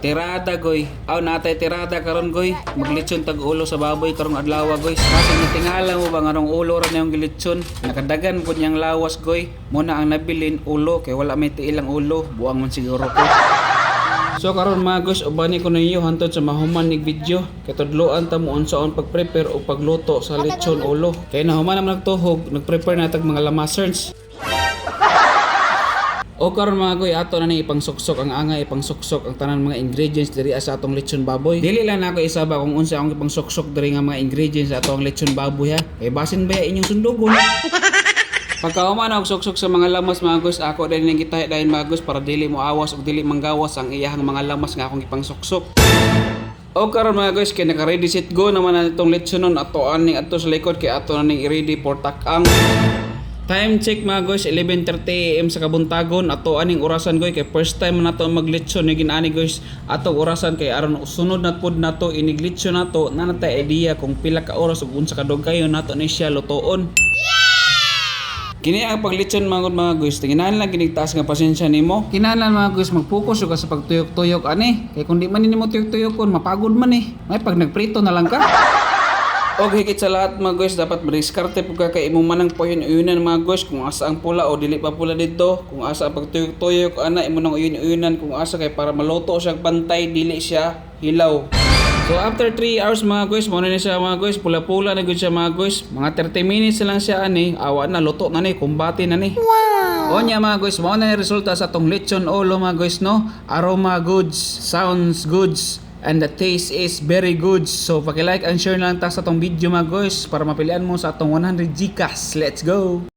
Tirada goy. Aw natay tirada karon goy. Maglitsyon tag ulo sa baboy karong adlaw goy. Kasi natingala mo ba nganong ulo ra na yung gilitsyon? Nakadagan pud niyang lawas goy. Muna ang nabilin ulo kay wala may tiilang ulo. Buang man siguro ko. So karon mga guys, ubani ko ninyo hantod sa mahuman nig video. Kay tudloan ta mo unsaon pag-prepare o pagluto sa lechon ulo. Kay nahuman naman nagtuhog, nag-prepare na tag mga lamasers. O karon mga goy, ato na ni ipangsuksok ang angay, ipangsuksok ang tanan mga ingredients diri sa atong lechon baboy. Dili lang nako isaba kung unsa akong ipangsuksok diri nga mga ingredients sa atong lechon baboy ha. Kay basin ba inyong sundugon? Pagkahuman og suksok sa mga lamas mga guys, ako din ning gitahi dayon mga guys para dili mo awas ug dili manggawas ang iyahang mga lamas nga akong ipangsuksok. O karon mga guys, kay naka-ready set go naman na itong lechonon ato aning adto sa likod kay ato na ning i-ready for takang. Time check mga guys, 11:30 AM sa kabuntagon. Ato aning orasan goy kay first time nato maglechon ni ginani guys. Ato orasan kay aron sunod na pud nato iniglechon nato na natay idea kung pila ka oras ug unsa ka dugay nato ni siya lutoon. Kini ang paglechon mga guys, tinginan lang kinigtaas nga pasensya nimo. Kinahanglan mga guys mag-focus ka sa pagtuyok-tuyok ani. Kay kun di man nimo tuyok-tuyokon mapagod man eh. May pag nagprito na lang ka. Og higit sa lahat mga guys, dapat madiskarte po ka kay imo manang puyon-uyonan mga guys kung asa ang pula o dili pa pula dito, kung asa ang pagtuyok-tuyok ana imo nang uyon-uyonan kung asa kay para maluto siya bantay dili siya hilaw. So after 3 hours mga guys, mo na siya mga guys, pula-pula na gud siya mga guys. Mga 30 minutes na lang siya ani, awa na luto na ni, kumbati na ni. Wow. O nya mga guys, mo na resulta sa tong lechon ulo mga guys no. Aroma goods, sounds goods, and the taste is very good. So paki-like and share lang ta sa tong video mga guys para mapilian mo sa atong 100 Gcash. Let's go.